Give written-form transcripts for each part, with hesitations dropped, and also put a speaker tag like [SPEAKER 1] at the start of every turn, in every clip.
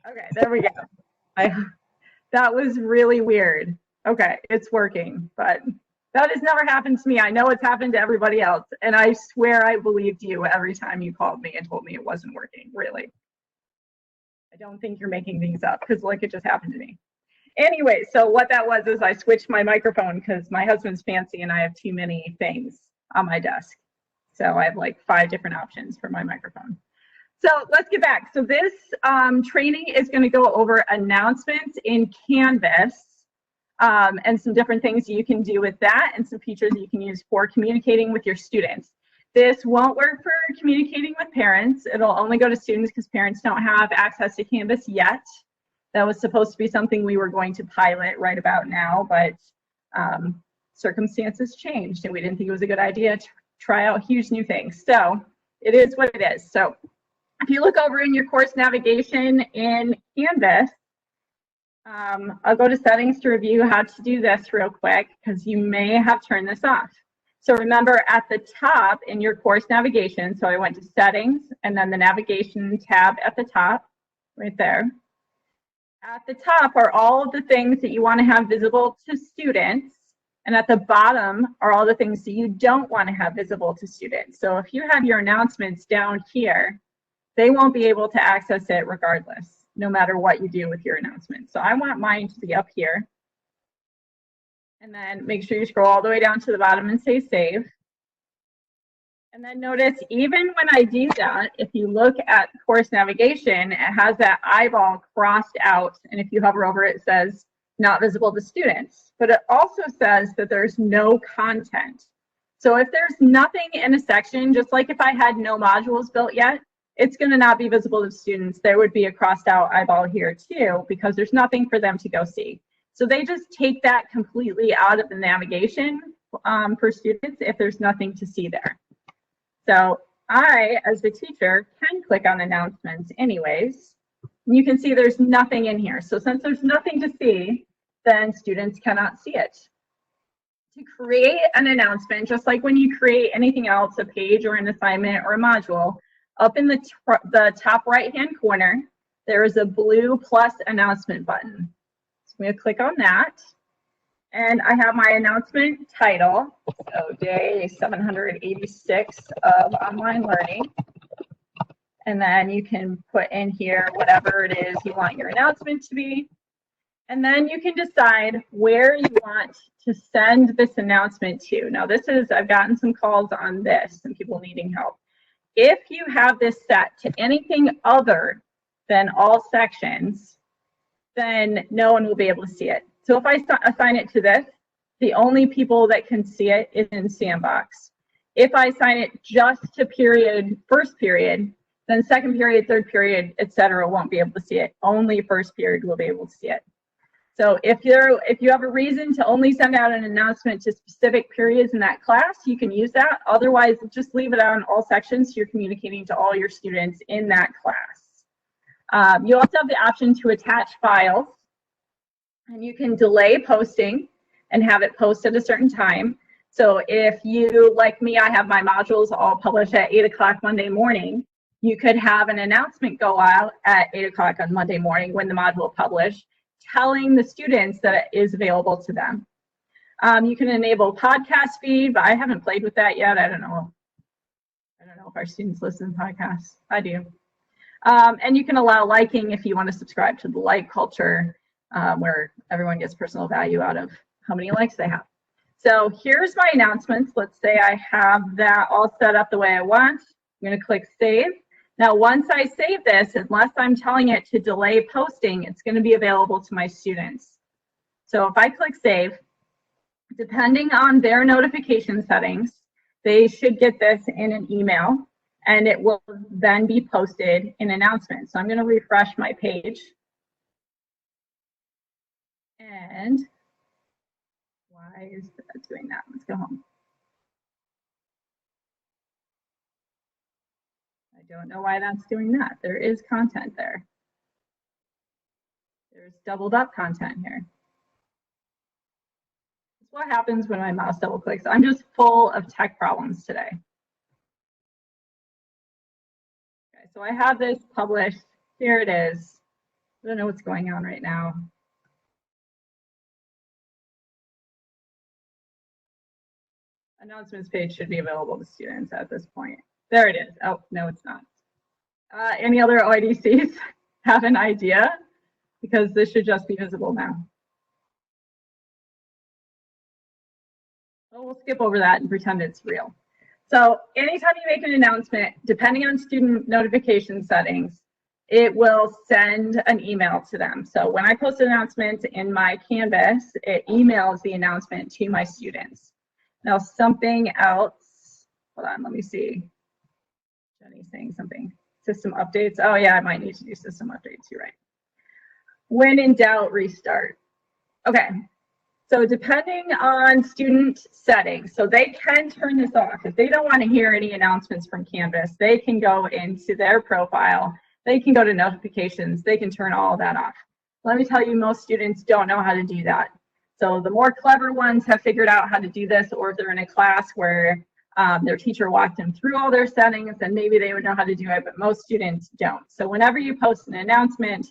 [SPEAKER 1] Okay, there we go. That was really weird. Okay, it's working, but that has never happened to me. I know it's happened to everybody else, and I swear I believed you every time you called me and told me it wasn't working, really. I don't think you're making things up because like it just happened to me. Anyway, so what that was is I switched my microphone because my husband's fancy and I have too many things on my desk. So I have like 5 different options for my microphone. So let's get back. So this training is going to go over announcements in Canvas and some different things you can do with that and some features you can use for communicating with your students. This won't work for communicating with parents. It'll only go to students because parents don't have access to Canvas yet. That was supposed to be something we were going to pilot right about now, but circumstances changed and we didn't think it was a good idea to try out huge new things. So it is what it is. So if you look over in your course navigation in Canvas, I'll go to settings to review how to do this real quick because you may have turned this off. So remember at the top in your course navigation, so I went to settings and then the navigation tab at the top, right there. At the top are all of the things that you want to have visible to students, and at the bottom are all the things that you don't want to have visible to students. So if you have your announcements down here, they won't be able to access it regardless, no matter what you do with your announcements. So I want mine to be up here. And then make sure you scroll all the way down to the bottom and say save. And then notice even when I do that, if you look at course navigation, it has that eyeball crossed out. And if you hover over it, it says not visible to students. But it also says that there's no content. So if there's nothing in a section, just like if I had no modules built yet, it's going to not be visible to students. There would be a crossed out eyeball here too, because there's nothing for them to go see. So they just take that completely out of the navigation for students if there's nothing to see there. So I, as the teacher, can click on announcements anyways. You can see there's nothing in here. So since there's nothing to see, then students cannot see it. To create an announcement, just like when you create anything else, a page or an assignment or a module, up in the top right-hand corner, there is a blue plus announcement button. So I'm going to click on that. And I have my announcement title, so day 786 of online learning. And then you can put in here whatever it is you want your announcement to be. And then you can decide where you want to send this announcement to. Now this is, I've gotten some calls on this, some people needing help. If you have this set to anything other than all sections, then no one will be able to see it. So if I assign it to this, the only people that can see it is in Sandbox. If I assign it just to period, first period, then second period, third period, etc. won't be able to see it. Only first period will be able to see it. So if you have a reason to only send out an announcement to specific periods in that class, you can use that. Otherwise, just leave it on all sections so you're communicating to all your students in that class. You also have the option to attach files. And you can delay posting and have it post at a certain time. So if you, like me, I have my modules all published at 8 o'clock Monday morning, you could have an announcement go out at 8 o'clock on Monday morning when the module published, telling the students that it is available to them. You can enable podcast feed, but I haven't played with that yet. I don't know if our students listen to podcasts. I do. And you can allow liking if you want to subscribe to the like culture, where everyone gets personal value out of how many likes they have. So here's my announcements. Let's say I have that all set up the way I want. I'm going to click save. Now, once I save this, unless I'm telling it to delay posting, it's going to be available to my students. So if I click save, depending on their notification settings, they should get this in an email, and it will then be posted in announcements. So I'm going to refresh my page. And why is that doing that? Let's go home. I don't know why that's doing that. There is content there. There's doubled up content here. That's what happens when my mouse double clicks. I'm just full of tech problems today. Okay, so I have this published. Here it is. I don't know what's going on right now. Announcements page should be available to students at this point. There it is. Oh, no, it's not. Any other OIDCs have an idea? Because this should just be visible now. Well, we'll skip over that and pretend it's real. So anytime you make an announcement, depending on student notification settings, it will send an email to them. So when I post an announcement in my Canvas, it emails the announcement to my students. Now something else, hold on, let me see. Jenny's saying something. System updates. Oh yeah, I might need to do system updates, you're right. When in doubt, restart. Okay, so depending on student settings, so they can turn this off. If they don't want to hear any announcements from Canvas, they can go into their profile, they can go to notifications, they can turn all of that off. Let me tell you, most students don't know how to do that. So the more clever ones have figured out how to do this, or if they're in a class where their teacher walked them through all their settings, then maybe they would know how to do it, but most students don't. So whenever you post an announcement,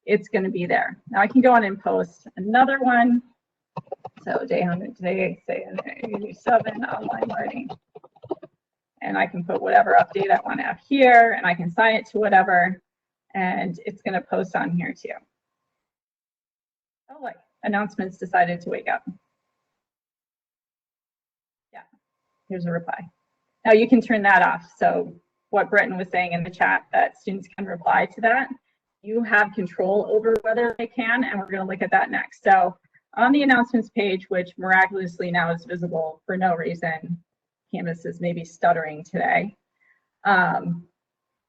[SPEAKER 1] it's going to be there. Now I can go on and post another one. So day 100 today, say 87 online learning. And I can put whatever update I want to have here, and I can assign it to whatever, and it's going to post on here too. Oh, like announcements decided to wake up. Yeah, here's a reply. Now you can turn that off. So what Britton was saying in the chat, that students can reply to that. You have control over whether they can, and we're going to look at that next. So on the announcements page, which miraculously now is visible for no reason, Canvas is maybe stuttering today.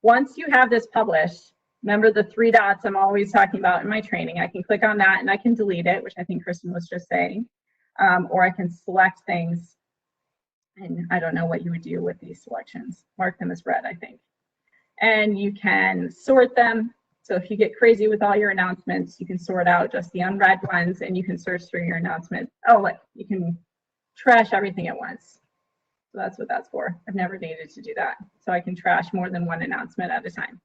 [SPEAKER 1] Once you have this published, remember the 3 dots I'm always talking about in my training. I can click on that and I can delete it, which I think Kristen was just saying, or I can select things. And I don't know what you would do with these selections. Mark them as red, I think. And you can sort them. So if you get crazy with all your announcements, you can sort out just the unread ones, and you can search through your announcements. Oh, look, you can trash everything at once. So that's what that's for. I've never needed to do that. So I can trash more than one announcement at a time.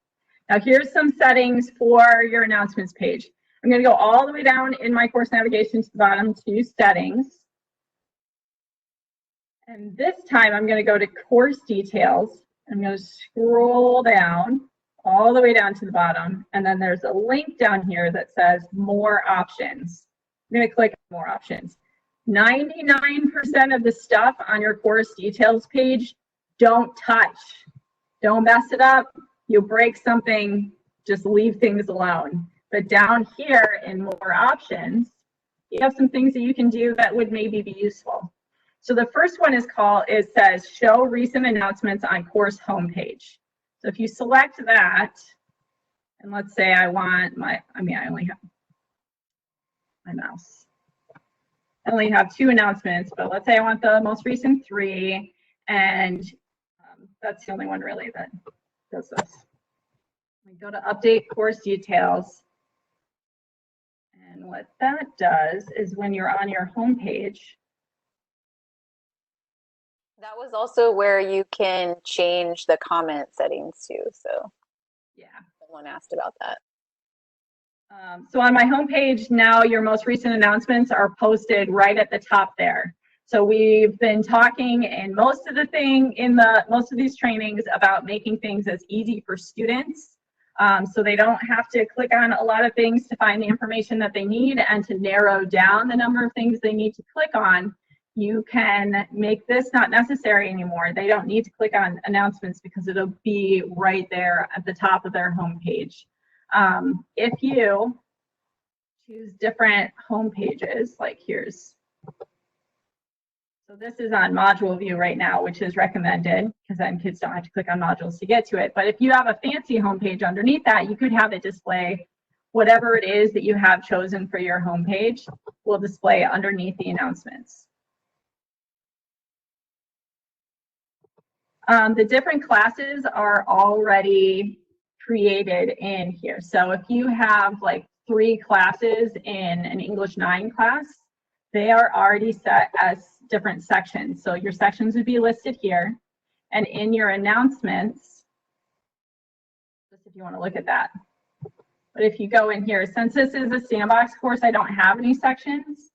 [SPEAKER 1] Now here's some settings for your announcements page. I'm going to go all the way down in my course navigation to the bottom to settings. And this time I'm going to go to course details. I'm going to scroll down all the way down to the bottom, and then there's a link down here that says more options. I'm going to click more options. 99% of the stuff on your course details page, don't touch. Don't mess it up. You'll break something, just leave things alone. But down here in more options, you have some things that you can do that would maybe be useful. So the first one is it says show recent announcements on course homepage. So if you select that, and let's say I want I only have my mouse. I only have 2 announcements, but let's say I want the most recent 3, and that's the only one really that does this. We go to update course details, and what that does is when you're on your homepage.
[SPEAKER 2] That was also where you can change the comment settings too. So
[SPEAKER 1] yeah,
[SPEAKER 2] someone asked about that.
[SPEAKER 1] So on my homepage now, your most recent announcements are posted right at the top there. So we've been talking in most of these trainings about making things as easy for students, so they don't have to click on a lot of things to find the information that they need, and to narrow down the number of things they need to click on. You can make this not necessary anymore. They don't need to click on announcements because it'll be right there at the top of their homepage. If you choose different home pages, like so this is on module view right now, which is recommended because then kids don't have to click on modules to get to it. But if you have a fancy homepage underneath that, you could have it display whatever it is that you have chosen for your homepage will display underneath the announcements. The different classes are already created in here. So if you have like 3 classes in an English 9 class, they are already set as different sections. So your sections would be listed here, and in your announcements, just if you want to look at that, But if you go in here, since this is a sandbox course, I don't have any sections.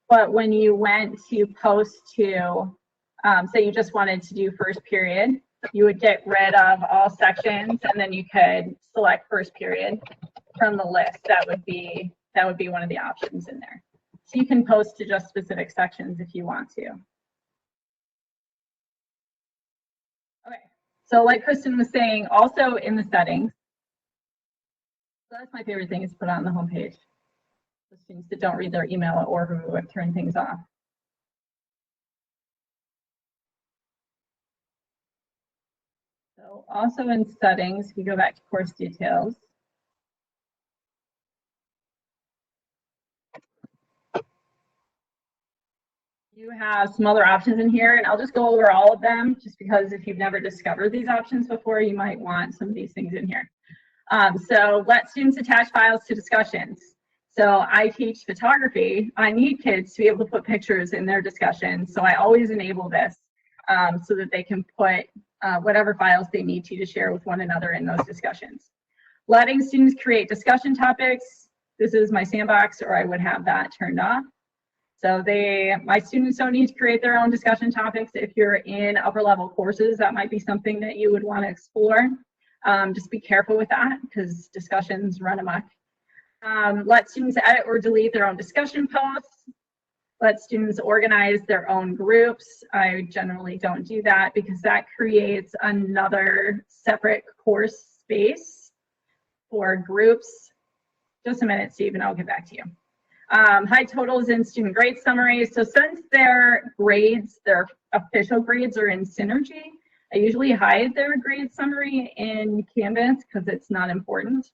[SPEAKER 1] But when you went to post to, say you just wanted to do first period, you would get rid of all sections and then you could select first period from the list. That would be one of the options in there. So you can post to just specific sections if you want to. Okay, so like Kristen was saying, also in the settings, so that's my favorite thing is put on the homepage. The students that don't read their email or who have turned things off. So also in settings, if you go back to course details, you have some other options in here, and I'll just go over all of them just because if you've never discovered these options before, you might want some of these things in here. So let students attach files to discussions. So I teach photography. I need kids to be able to put pictures in their discussions. So I always enable this so that they can put whatever files they need to share with one another in those discussions. Letting students create discussion topics. This is my sandbox, or I would have that turned off. So my students don't need to create their own discussion topics. If you're in upper level courses, that might be something that you would want to explore. Just be careful with that because discussions run amok. Let students edit or delete their own discussion posts. Let students organize their own groups. I generally don't do that because that creates another separate course space for groups. Just a minute, Steve, and I'll get back to you. Hide totals in student grade summaries. So since their grades, their official grades are in Synergy, I usually hide their grade summary in Canvas because it's not important.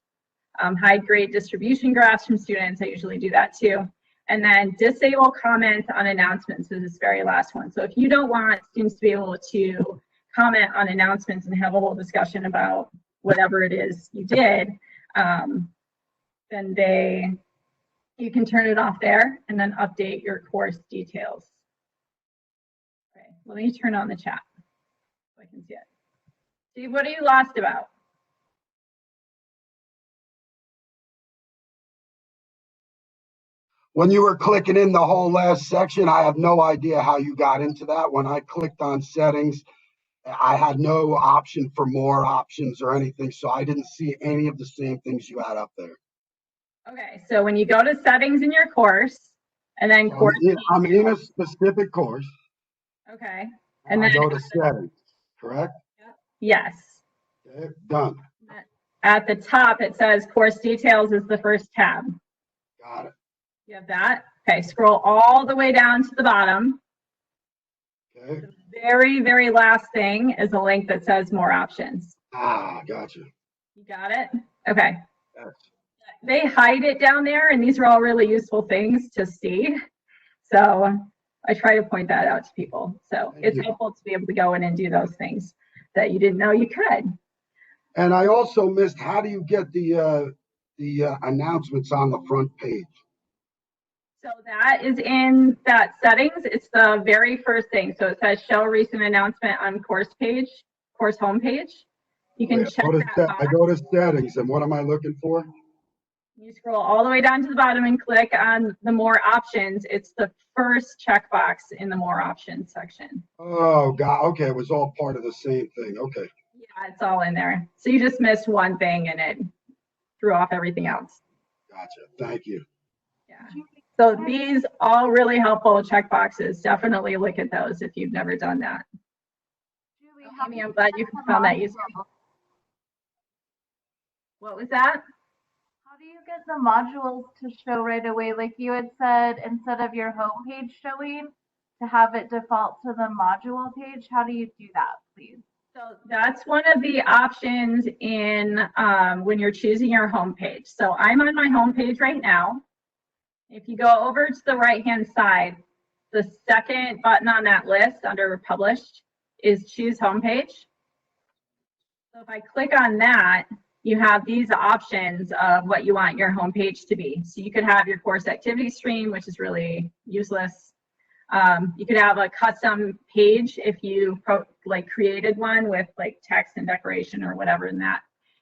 [SPEAKER 1] Hide grade distribution graphs from students. I usually do that too. And then disable comments on announcements is this very last one. So if you don't want students to be able to comment on announcements and have a whole discussion about whatever it is you did, then you can turn it off there and then update your course details. Okay, let me turn on the chat so I can see it. Steve, what are you lost about?
[SPEAKER 3] When you were clicking in the whole last section, I have no idea how you got into that. When I clicked on settings, I had no option for more options or anything, so I didn't see any of the same things you had up there.
[SPEAKER 1] Okay, so when you go to settings in your course, and then course.
[SPEAKER 3] I'm in a specific course.
[SPEAKER 1] Okay.
[SPEAKER 3] And then I go to settings, correct?
[SPEAKER 1] Yes.
[SPEAKER 3] Okay, done.
[SPEAKER 1] At the top, it says course details is the first tab.
[SPEAKER 3] Got it.
[SPEAKER 1] You have that? Okay, scroll all the way down to the bottom.
[SPEAKER 3] Okay.
[SPEAKER 1] The very, very last thing is a link that says more options.
[SPEAKER 3] Gotcha.
[SPEAKER 1] You got it? Okay.
[SPEAKER 3] Yes.
[SPEAKER 1] They hide it down there, and these are all really useful things to see. So I try to point that out to people. So it's helpful to be able to go in and do those things that you didn't know you could.
[SPEAKER 3] And I also missed, how do you get the announcements on the front page?
[SPEAKER 1] So that is in that settings. It's the very first thing. So it says show recent announcement on course page, course homepage. You can check that.
[SPEAKER 3] I go to settings, and what am I looking for?
[SPEAKER 1] You scroll all the way down to the bottom and click on the more options. It's the first checkbox in the more options section.
[SPEAKER 3] Oh, God. Okay. It was all part of the same thing. Okay.
[SPEAKER 1] Yeah, it's all in there. So you just missed one thing and it threw off everything else.
[SPEAKER 3] Gotcha. Thank you.
[SPEAKER 1] Yeah. So these all really helpful checkboxes. Definitely look at those if you've never done that.
[SPEAKER 4] Julie,
[SPEAKER 1] Amy, I'm glad you found that useful. What was that?
[SPEAKER 4] How do you get the modules to show right away? Like you had said, instead of your home page showing, to have it default to the module page. How do you do that, please?
[SPEAKER 1] So that's one of the options in when you're choosing your home page. So I'm on my home page right now. If you go over to the right-hand side, the second button on that list under Published is Choose Homepage. So if I click on that, you have these options of what you want your homepage to be. So you could have your course activity stream, which is really useless. You could have a custom page if you created one with like text and decoration or whatever in that.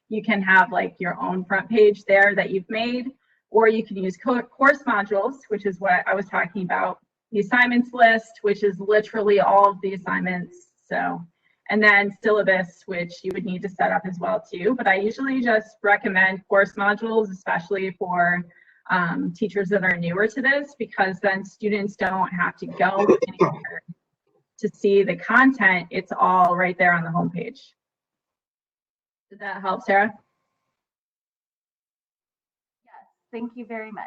[SPEAKER 1] you can have like your own front page there that you've made, or you can use course modules, which is what I was talking about, the assignments list, which is literally all of the assignments. So, and then syllabus, which you would need to set up as well too. But I usually just recommend course modules, especially for teachers that are newer to this, because then students don't have to go anywhere to see the content. It's all right there on the homepage. Did that help, Sarah?
[SPEAKER 4] Yes, thank you very much.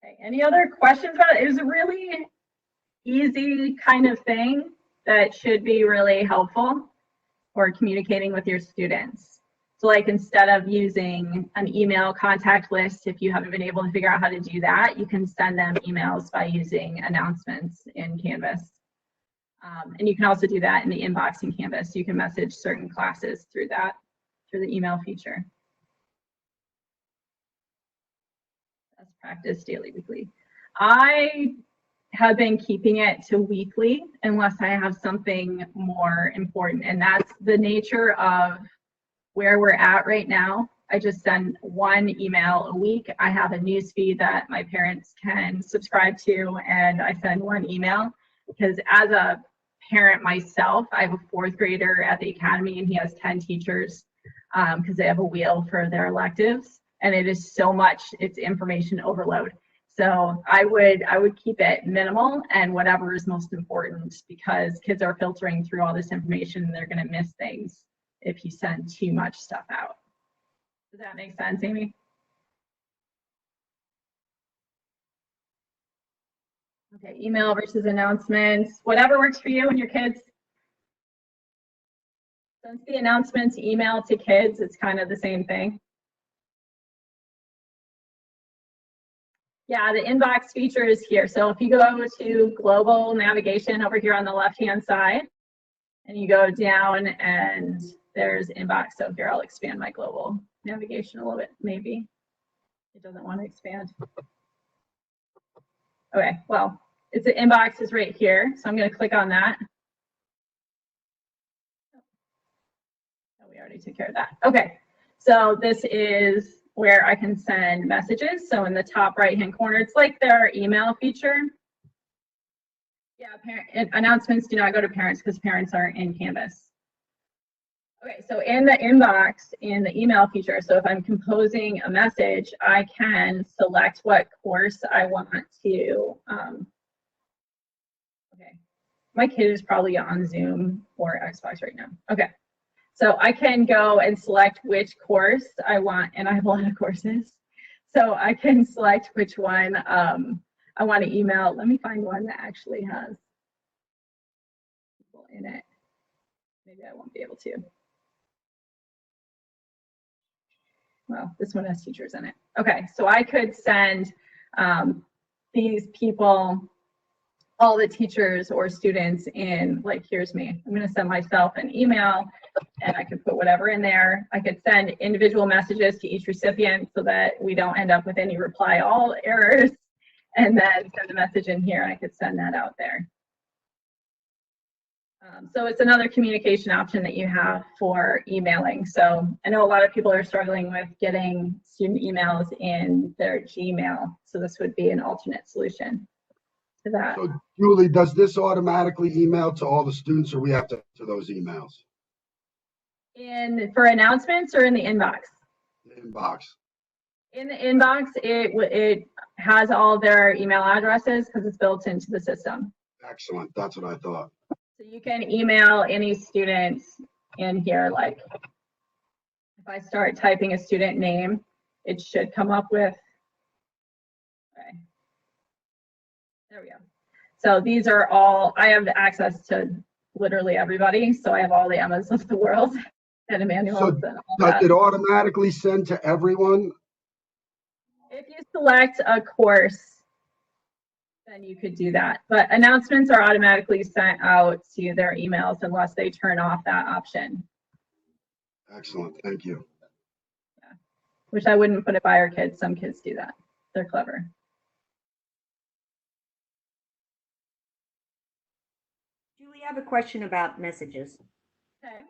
[SPEAKER 1] Okay. Any other questions about it? It was a really easy kind of thing that should be really helpful for communicating with your students. So like instead of using an email contact list, if you haven't been able to figure out how to do that, you can send them emails by using announcements in Canvas. And you can also do that in the inbox in Canvas. You can message certain classes through that, through the email feature. Best practice, daily, weekly. I have been keeping it to weekly unless I have something more important, and that's the nature of where we're at right now. I just send one email a week. I have a news feed that my parents can subscribe to, and I send one email because as a parent myself, I have a 4th grader at the academy and he has 10 teachers because they have a wheel for their electives, and it is so much, it's information overload. So I would keep it minimal and whatever is most important, because kids are filtering through all this information and they're going to miss things if you send too much stuff out. Does that make sense, Amy? Okay, email versus announcements, whatever works for you and your kids. Since the announcements email to kids, it's kind of the same thing. Yeah, the inbox feature is here. So if you go to global navigation over here on the left-hand side, and you go down and there's inbox. So here, I'll expand my global navigation a little bit, maybe. It doesn't want to expand. Okay, well, it's the inbox is right here. So I'm going to click on that. Oh, we already took care of that. Okay, so this is where I can send messages. So in the top right-hand corner, it's like their email feature. Yeah, announcements do not go to parents because parents aren't in Canvas. Okay, so in the inbox, in the email feature, so if I'm composing a message, I can select what course I want to, okay, my kid is probably on Zoom or Xbox right now. Okay, so I can go and select which course I want, and I have a lot of courses. So I can select which one I want to email. Let me find one that actually has people in it. Maybe I won't be able to. Well, this one has teachers in it. Okay, so I could send these people, all the teachers or students in, like, here's me. I'm gonna send myself an email and I could put whatever in there. I could send individual messages to each recipient so that we don't end up with any reply all errors, and then send a message in here. I could send that out there. So it's another communication option that you have for emailing. So I know a lot of people are struggling with getting student emails in their Gmail. So this would be an alternate solution to that.
[SPEAKER 3] So Julie, does this automatically email to all the students, or we have to those emails?
[SPEAKER 1] For announcements or in the inbox?
[SPEAKER 3] The inbox.
[SPEAKER 1] In the inbox, it has all their email addresses because it's built into the system.
[SPEAKER 3] Excellent. That's what I thought.
[SPEAKER 1] So you can email any students in here. Like if I start typing a student name, it should come up with, okay. There we go. So these are all, I have access to literally everybody. So I have all the Emmas of the world and Emmanuel's
[SPEAKER 3] So
[SPEAKER 1] and all
[SPEAKER 3] does
[SPEAKER 1] that.
[SPEAKER 3] it automatically send to everyone?
[SPEAKER 1] If you select a course, then you could do that. But announcements are automatically sent out to their emails unless they turn off that option.
[SPEAKER 3] Excellent. Thank you.
[SPEAKER 1] Yeah. Which I wouldn't put it by our kids. Some kids do that. They're clever.
[SPEAKER 5] Julie, I have a question about messages.
[SPEAKER 1] Okay.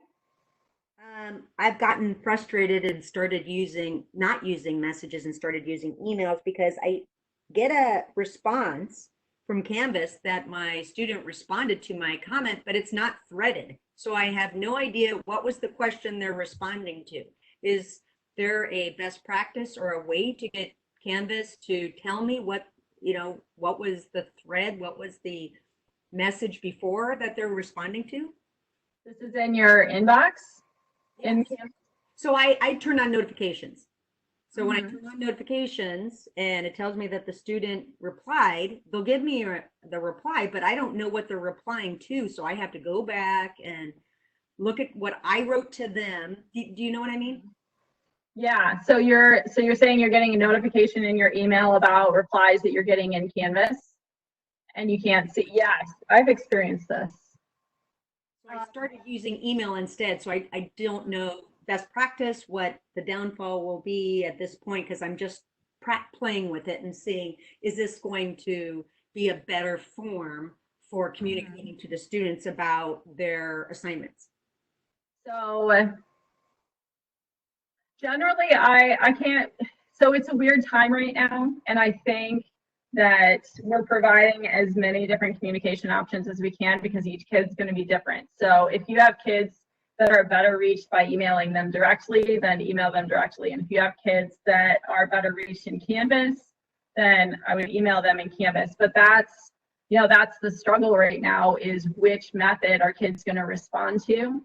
[SPEAKER 5] I've gotten frustrated and started not using messages and started using emails because I get a response from Canvas that my student responded to my comment, but it's not threaded. So I have no idea what was the question they're responding to. Is there a best practice or a way to get Canvas to tell me what was the thread, what was the message before that they're responding to?
[SPEAKER 1] This is in your inbox? In
[SPEAKER 5] Yes.
[SPEAKER 1] Canvas?
[SPEAKER 5] So I turn on notifications. So when I
[SPEAKER 1] Mhm.
[SPEAKER 5] turn on notifications and it tells me that the student replied, they'll give me the reply, but I don't know what they're replying to. So I have to go back and look at what I wrote to them. Do you know what I mean?
[SPEAKER 1] Yeah, so you're saying you're getting a notification in your email about replies that you're getting in Canvas and you can't see. Yes, I've experienced this.
[SPEAKER 5] So I started using email instead. So I don't know best practice, what the downfall will be at this point, because I'm just playing with it and seeing, is this going to be a better form for communicating to the students about their assignments?
[SPEAKER 1] So generally I can't, so it's a weird time right now, and I think that we're providing as many different communication options as we can because each kid's going to be different. So if you have kids that are better reached by emailing them directly, then email them directly. And if you have kids that are better reached in Canvas, then I would email them in Canvas. But that's the struggle right now, is which method are kids going to respond to.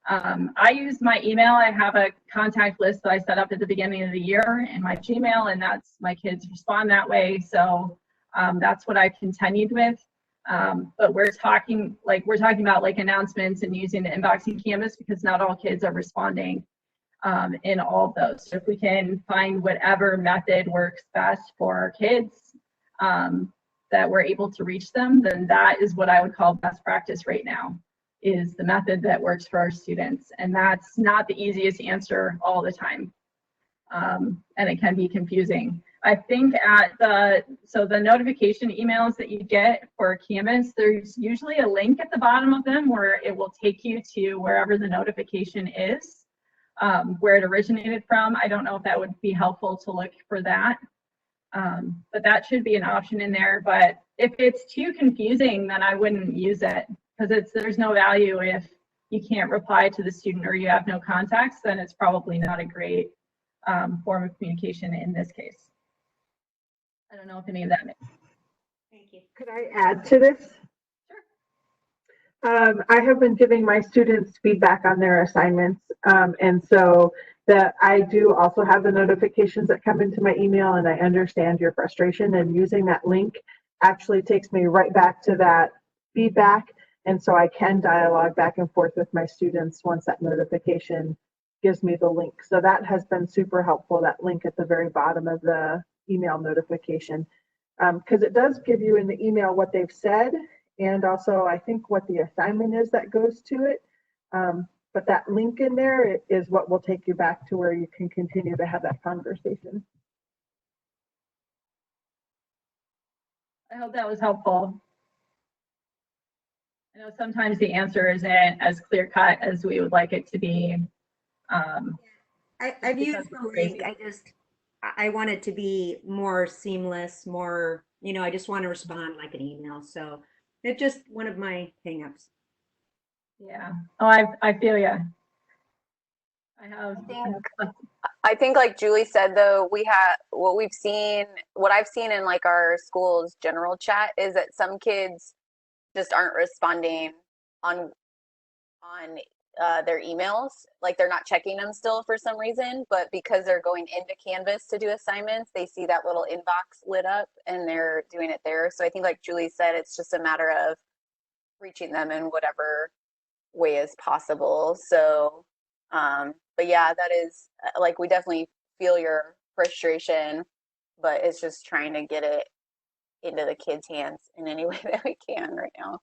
[SPEAKER 1] I use my email. I have a contact list that I set up at the beginning of the year in my Gmail, and that's my kids respond that way. So that's what I've continued with. But we're talking about like announcements and using the inbox in Canvas because not all kids are responding in all of those. So if we can find whatever method works best for our kids, that we're able to reach them, then that is what I would call best practice right now, is the method that works for our students. And that's not the easiest answer all the time. And it can be confusing. I think the notification emails that you get for Canvas, there's usually a link at the bottom of them where it will take you to wherever the notification is, where it originated from. I don't know if that would be helpful to look for that. But that should be an option in there. But if it's too confusing, then I wouldn't use it, because there's no value if you can't reply to the student or you have no contacts. Then it's probably not a great form of communication in this case. I don't know if any of that makes sense.
[SPEAKER 5] Thank you.
[SPEAKER 6] Could I add to this? I have been giving my students feedback on their assignments, and so that I do also have the notifications that come into my email, and I understand your frustration, and using that link actually takes me right back to that feedback, and so I can dialogue back and forth with my students once that notification gives me the link. So that has been super helpful, that link at the very bottom of the email notification, because it does give you in the email what they've said, and also I think what the assignment is that goes to it. But that link in there is what will take you back to where you can continue to have that conversation.
[SPEAKER 1] I hope that was helpful. I know sometimes the answer isn't as clear cut as we would like it to be.
[SPEAKER 5] I've used the link. I want it to be more seamless, more, I just want to respond like an email. So it's just one of my hangups.
[SPEAKER 1] Yeah. Oh, I feel you.
[SPEAKER 2] I think like Julie said, though, what I've seen in like our school's general chat is that some kids just aren't responding on their emails. Like they're not checking them still for some reason, but because they're going into Canvas to do assignments, they see that little inbox lit up and they're doing it there. So I think like Julie said, it's just a matter of reaching them in whatever way is possible. So, but yeah, that is like, we definitely feel your frustration, but it's just trying to get it into the kids' hands in any way that we can right now.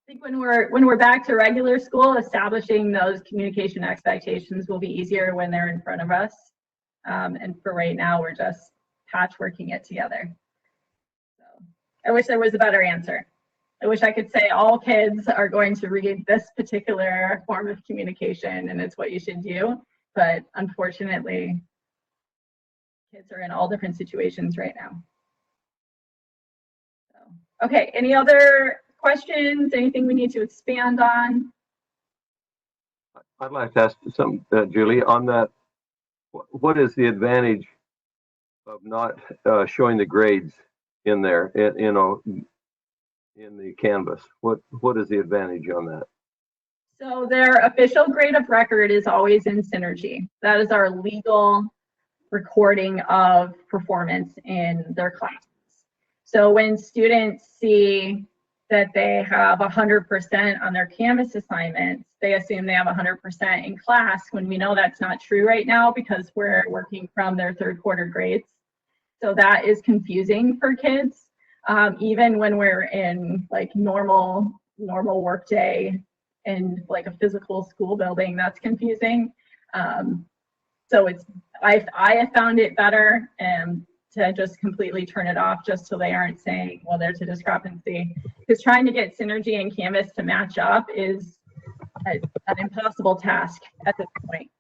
[SPEAKER 1] I think when we're back to regular school, establishing those communication expectations will be easier when they're in front of us. And for right now, we're just patchworking it together. So I wish there was a better answer. I wish I could say all kids are going to read this particular form of communication and it's what you should do. But unfortunately, kids are in all different situations right now. So, okay, any other questions? Anything we need to expand on?
[SPEAKER 7] I'd like to ask some, Julie, on that. What is the advantage of not showing the grades in there, in the Canvas? What is the advantage on that?
[SPEAKER 1] So their official grade of record is always in Synergy. That is our legal recording of performance in their classes. So when students see that they have 100% on their Canvas assignments, they assume they have 100% in class, when we know that's not true right now because we're working from their third quarter grades. So that is confusing for kids. Even when we're in like normal workday in like a physical school building, that's confusing. So I have found it better to just completely turn it off just so they aren't saying, well, there's a discrepancy. Because trying to get Synergy and Canvas to match up is an impossible task at this point.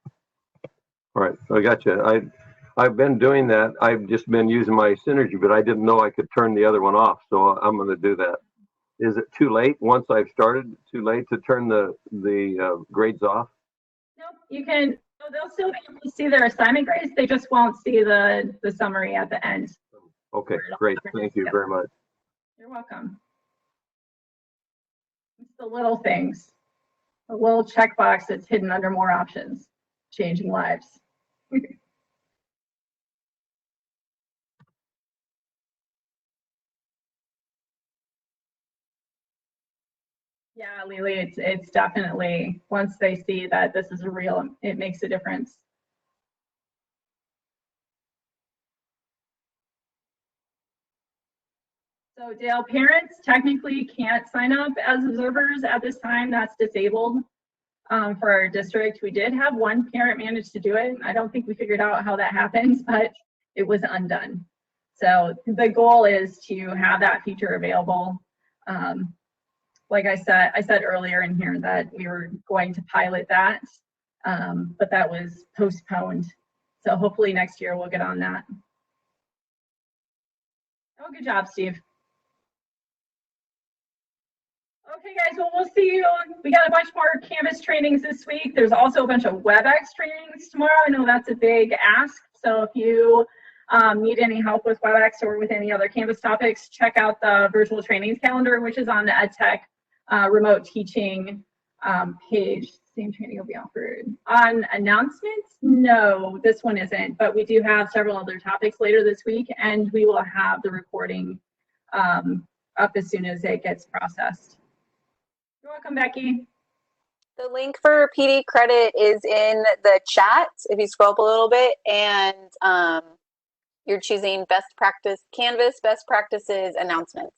[SPEAKER 7] All right, I got you. I've been doing that. I've just been using my Synergy, but I didn't know I could turn the other one off, so I'm going to do that. Is it too late once I've started? Too late to turn the grades off?
[SPEAKER 1] No, you can. So they'll still be able to see their assignment grades. They just won't see the summary at the end.
[SPEAKER 7] Okay, great. Thank you very much.
[SPEAKER 1] You're welcome. It's the little things, a little checkbox that's hidden under more options, changing lives. Yeah, Lily, it's definitely, once they see that this is real, it makes a difference. So Dale, parents technically can't sign up as observers at this time. That's disabled for our district. We did have one parent manage to do it. I don't think we figured out how that happens, but it was undone. So the goal is to have that feature available. Like I said earlier in here that we were going to pilot that, but that was postponed. So hopefully next year we'll get on that. Oh, good job, Steve. Okay, guys, well, we'll see you. We got a bunch more Canvas trainings this week. There's also a bunch of WebEx trainings tomorrow. I know that's a big ask. So if you need any help with WebEx or with any other Canvas topics, check out the virtual trainings calendar, which is on the EdTech remote teaching page. Same training will be offered. On announcements, no, this one isn't, but we do have several other topics later this week, and we will have the recording up as soon as it gets processed. You're welcome, Becky.
[SPEAKER 2] The link for PD credit is in the chat if you scroll up a little bit, and you're choosing best practice Canvas, best practices, announcements.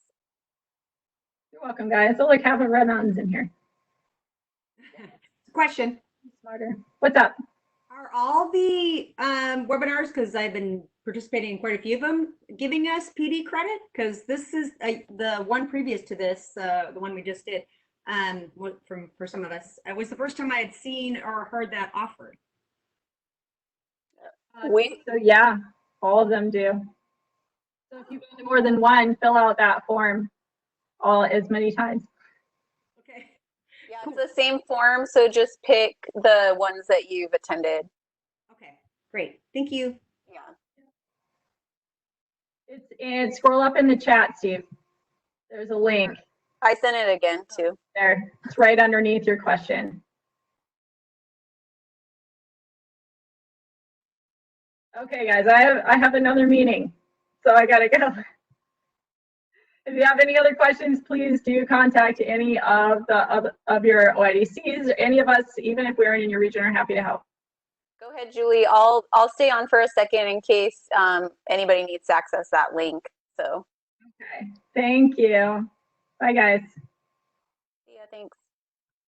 [SPEAKER 1] You're welcome, guys. Oh, look, have a red mountains in here.
[SPEAKER 5] Question.
[SPEAKER 1] Smarter. What's up?
[SPEAKER 5] Are all the webinars, because I've been participating in quite a few of them, giving us PD credit? Because this is the one previous to this, the one we just did, for some of us, it was the first time I had seen or heard that offered.
[SPEAKER 1] So yeah, all of them do. So if you go to more than one, fill out that form as many times.
[SPEAKER 5] Okay.
[SPEAKER 2] Yeah, it's the same form, so just pick the ones that you've attended.
[SPEAKER 5] Okay, great. Thank you.
[SPEAKER 2] Yeah.
[SPEAKER 1] And scroll up in the chat, Steve. There's a link
[SPEAKER 2] I sent it again too.
[SPEAKER 1] there. It's right underneath your question. Okay, guys, I have another meeting, so I gotta go. If you have any other questions, please do contact any of your OIDCs, any of us, even if we're in your region, are happy to help.
[SPEAKER 2] Go ahead, Julie. I'll stay on for a second in case anybody needs to access that link. So.
[SPEAKER 1] Okay, thank you. Bye, guys.
[SPEAKER 2] Yeah, thanks.